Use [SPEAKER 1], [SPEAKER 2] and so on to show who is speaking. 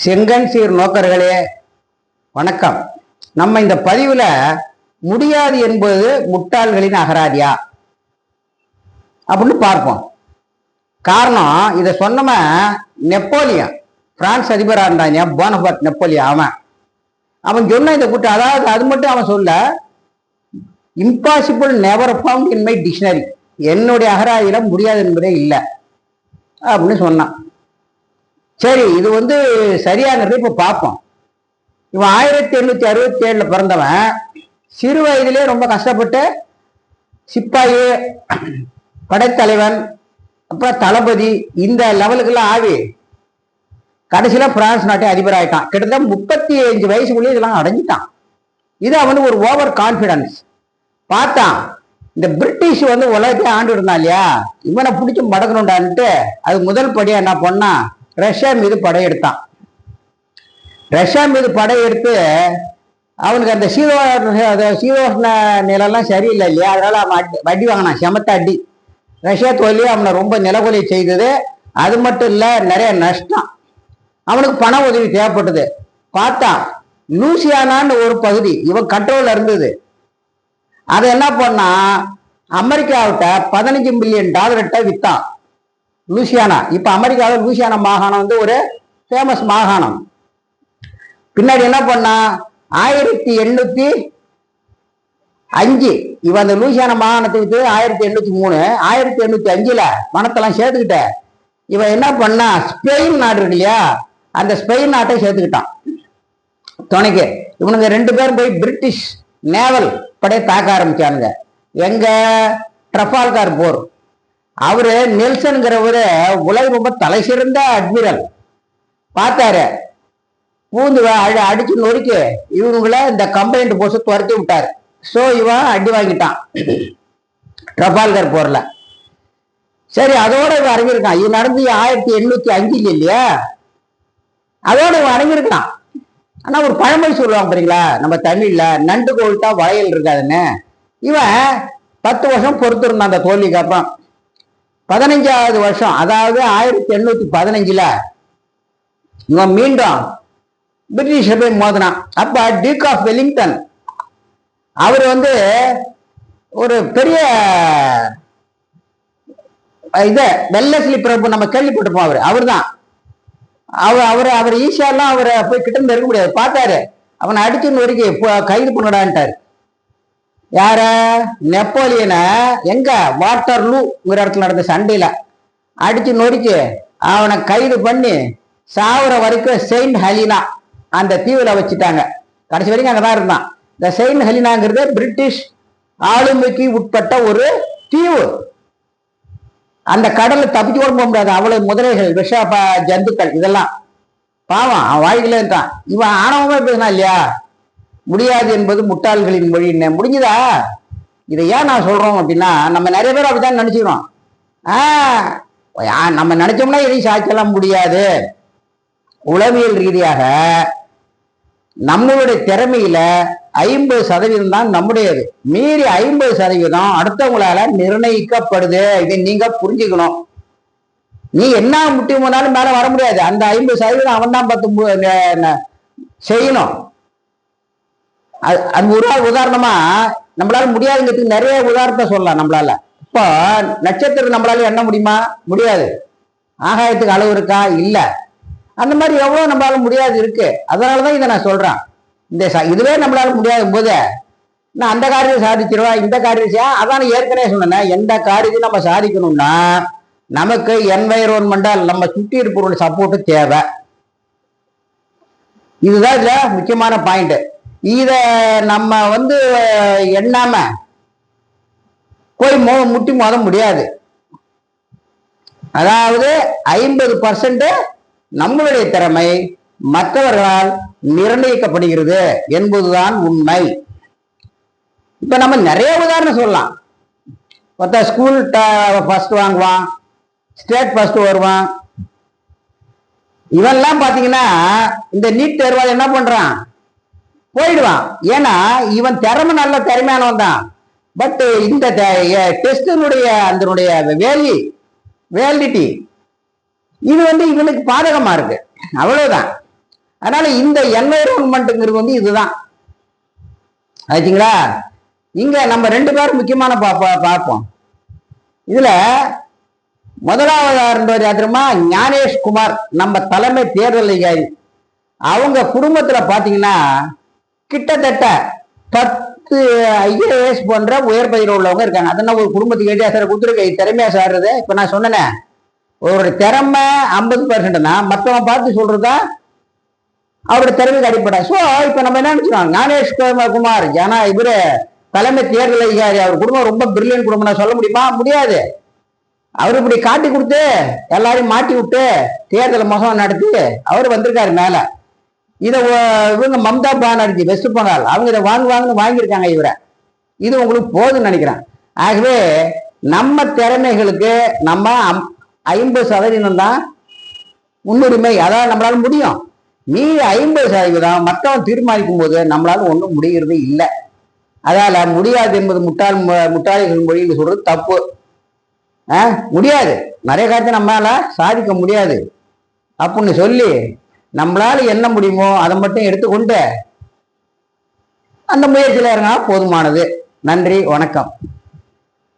[SPEAKER 1] செங்கன் சீர் நோக்கர்களே வணக்கம். நம்ம இந்த பதிவுல முடியாது என்பது முட்டாள்களின் அகராதியா அப்படின்னு பார்ப்போம். காரணம், இதை சொன்னவன் நெப்போலியன், பிரான்ஸ் அதிபராக இருந்தாங்க போனபார்ட் நெப்போலியன். அவன் சொன்ன இந்த கூட்டம், அதாவது அது மட்டும் அவன் சொல்ல, impossible never found in my dictionary, என்னுடைய அகராதியில முடியாது என்பதே இல்லை அப்படின்னு சொன்னான். சரி, இது சரியானது. இப்ப பார்ப்போம். இவன் 1867 பிறந்தவன். சிறு வயதிலே ரொம்ப கஷ்டப்பட்டு சிப்பாயி, படைத்தலைவன், அப்புறம் தளபதி, இந்த லெவலுக்கெல்லாம் ஆகி கடைசியில பிரான்ஸ் நாட்டை அதிபராயிட்டான். கிட்டத்தட்ட 35 வயசுக்குள்ளே இதெல்லாம் அடைஞ்சிட்டான். இது அவனுக்கு ஒரு ஓவர் கான்பிடன்ஸ். பார்த்தான், இந்த பிரிட்டிஷ் உலகத்தை ஆண்டு இருந்தான் இல்லையா, இவனை பிடிச்சி மடக்கணுண்டான்ட்டு அது முதல் படியா என்ன பண்ணா, ரஷ்யா மீது படையெடுத்தான். ரஷ்யா மீது படையெடுத்து அவனுக்கு அந்த சீதோஷ்ண நிலெல்லாம் சரியில்லை இல்லையா, அதனால அவன் வட்டி வாங்கினான், செமத்த அடி. ரஷ்யா தோல்வி அவனை ரொம்ப நிலகொலை செய்தது. அது மட்டும் இல்லை, நிறைய நஷ்டம். அவனுக்கு பண உதவி தேவைப்பட்டது. பார்த்தான், லூசியானான்னு ஒரு பகுதி இவன் கண்ட்ரோல்ல இருந்தது. அதை என்ன பண்ணா, அமெரிக்காவிட்ட $15 மில்லியன் வித்தான். லூசியானா, இப்ப அமெரிக்காவில் லூசியானா மாகாணம் ஒரு ஃபேமஸ் மாகாணம். பின்னாடி என்ன பண்ணா, 1805 இவன் அந்த லூசியானா மாகாணத்துக்கு 1803 1805 பணத்தெல்லாம் சேர்த்துக்கிட்ட இவன் என்ன பண்ணா, ஸ்பெயின் நாடு இருக்கு இல்லையா, அந்த ஸ்பெயின் நாட்டை சேர்த்துக்கிட்டான் துணைக்கு. இவனுங்க 2 பேரும் போய் பிரிட்டிஷ் நேவல் படையை தாக்க ஆரம்பிச்சானுங்க. எங்க ட்ரஃபால்கார் போர். அவரு நெல்சன்கிறவரு உலக ரொம்ப தலை சிறந்த அட்மிரல். பார்த்தாரு, பூந்து அடிச்சு நொறுக்கி இவனுங்கள இந்த கம்பைன்ட் போர்ஸ் துரத்தி விட்டாரு. ஸோ இவன் அடி வாங்கிட்டான் ட்ரஃபால்கர் போர்ல. சரி, அதோட இவன் அடங்கியிருக்கான். இது நடந்து 1805 இல்லையா, அதோட இவன் அடங்கியிருக்கான். ஆனா ஒரு பழமொழி சொல்லுவாங்க பாத்தீங்களா நம்ம தமிழ்ல, நண்டு கோவிட்டா வளையல் இருக்காதுன்னு. இவன் 10 வருஷம் பொறுத்திருந்தான் அந்த தோல்விக்கு அப்புறம். 15வது வருஷம், அதாவது 1815 இவன் மீண்டும் பிரிட்டிஷ போய் மோதினான். அப்ப டியூக் ஆஃப் வெலிங்டன் அவர் ஒரு பெரிய வெல்லஸ்லி பிரபு நம்ம கேள்விப்பட்டிருப்போம். அவர் தான் அவர் ஈஸியாலாம் அவரை போய் கிட்ட இருந்து இருக்க முடியாது. பார்த்தாரு, அவனை அடிச்சு நொறுக்கி கைது பண்ணடான்ட்டாரு. யார? நெப்போலியனை. எங்க? வாட்டர்லூங்கிற இடத்துல நடந்த சண்டையில அடிச்சு நொறுக்கி அவனை கைது பண்ணி சாவர வரைக்கும் செயின்ட் ஹெலினா அந்த தீவுல வச்சுட்டாங்க. கடைசி வரைக்கும் அங்கதான் இருந்தான். இந்த செயின்ட் ஹெலினாங்கிறது பிரிட்டிஷ் ஆளுமைக்கு உட்பட்ட ஒரு தீவு. அந்த கடல்ல தப்பிச்சு கூட போக முடியாது, அவ்வளவு முதலைகள், விஷ ஜந்துக்கள், இதெல்லாம். பாவம், அவன் வாழ்க்கையில இருந்தான். இவன் ஆணவமா பேசினா இல்லையா, முடியாது என்பது முட்டாள்களின் மொழி. முடிஞ்சுதா? இதை ஏன் நான் சொல்றோம் அப்படின்னா, நம்ம நிறைய பேர் அப்படித்தான் நினைச்சுக்கிறோம். நம்ம நினைச்சோம்னா எதையும் சாய்ச்சலாம் முடியாது. உளவியல் ரீதியாக நம்மளுடைய திறமையில 50% தான் நம்முடையது. மீறி 50% அடுத்தவங்களால நிர்ணயிக்கப்படுது. இதை நீங்க புரிஞ்சுக்கணும். நீ என்ன முட்டி போனாலும் மேல வர முடியாது. அந்த 50% அவன் தான் பார்த்து செய்யணும். அது உதாரணமா நம்மளால முடியாதுங்கிறதுக்கு நிறைய உதாரணத்தை சொல்லலாம். நம்மளால இப்போ நட்சத்திரம் நம்மளால எண்ண முடியுமா? முடியாது. ஆகாயத்துக்கு அளவு இருக்கா? இல்ல. அந்த மாதிரி எவ்வளவு நம்மளால முடியாது இருக்கு. அதனாலதான் இதை நான் சொல்றேன். இதுவே நம்மளால முடியாத போது நான் அந்த காரியத்தை சாதிச்சிருவேன், இந்த காரியத்தை. அதான் ஏற்கனவே சொன்னேன், எந்த காரியத்தையும் நம்ம சாதிக்கணும்னா நமக்கு என்வைரோன்மெண்டல், நம்ம சுற்றி இருப்பவர்களுடைய சப்போர்ட் தேவை. இதுதான் இதுல முக்கியமான பாயிண்ட். இத நம்ம எண்ணாம போய் முட்டி மோத முடியாது. அதாவது 50% நம்மளுடைய திறமை மற்றவர்களால் நிர்ணயிக்கப்படுகிறது என்பதுதான் உண்மை. இப்ப நம்ம நிறைய உதாரணம் சொல்லலாம். ஒருத்தர் ஸ்கூல் ஃபர்ஸ்ட் வாங்குவான், ஸ்டேட் ஃபர்ஸ்ட் வருவான். இவெல்லாம் பாத்தீங்கன்னா இந்த நீட் தேர்வால் என்ன பண்றான், போயிடுவான். ஏன்னா இவன் திறமை நல்ல திறமையானவன் தான். பட் இந்த டெஸ்டினுடைய அதனுடைய வேலிடிட்டி இது இவனுக்கு பாதகமா இருக்கு. அவ்வளவுதான். அதனால இந்த என்வைரன்மெண்ட்டுங்கிறது வந்து இதுதான் ஆச்சுங்களா. இங்க நம்ம 2 பேரும் முக்கியமான பார்ப்போம். இதுல முதலாவது யாத்திரமா ஞானேஷ் குமார், நம்ம தலைமை தேர்தல் அதிகாரி. அவங்க குடும்பத்துல பாத்தீங்கன்னா கிட்டத்தட்ட 10 IAS போன்ற உயர் பதவியில் உள்ளவங்க இருக்காங்க. அதெல்லாம் ஒரு குடும்பத்துக்கு ஐடியா சார் கொடுத்துருக்க திறமையா சாடுறது. இப்ப நான் சொன்னேன் ஒரு திறமை 50%னா மற்றவங்க பார்த்து சொல்றதா அவருடைய திறமைக்கு அடிப்படை. சோ இப்ப நம்ம என்ன நினைச்சோம், ஞானேஷ் குமார் இவரு தலைமை தேர்தல் அதிகாரி, அவர் குடும்பம் ரொம்ப பிரில்லியன் குடும்பம் சொல்ல முடியுமா? முடியாது. அவரு இப்படி காட்டி கொடுத்து எல்லாரையும் மாட்டி விட்டு தேர்தல் முகம் நடத்தி அவர் வந்திருக்காரு மேல. இதை இவங்க மம்தா பானர்ஜி வெஸ்ட் பெங்கால் அவங்க இதை வாங்குவாங்கன்னு வாங்கியிருக்காங்க இவரை. இது உங்களுக்கு போதுன்னு நினைக்கிறேன். ஆகவே நம்ம திறமைகளுக்கு நம்ம 50% தான் முன்னுரிமை. அதாவது நம்மளால முடியும். மீறி 50% மற்றவன் தீர்மானிக்கும் போது நம்மளால ஒன்றும் முடிகிறது இல்லை. அதால முடியாது என்பது முட்டாளிகள் மொழியில் சொல்றது தப்பு. முடியாது, நிறைய காலத்தை நம்மளால சாதிக்க முடியாது அப்படின்னு சொல்லி நம்மளால என்ன முடியுமோ அதை மட்டும் எடுத்துக்கொண்டு அந்த முயற்சியில் இறங்கினா போதுமானது. நன்றி, வணக்கம்.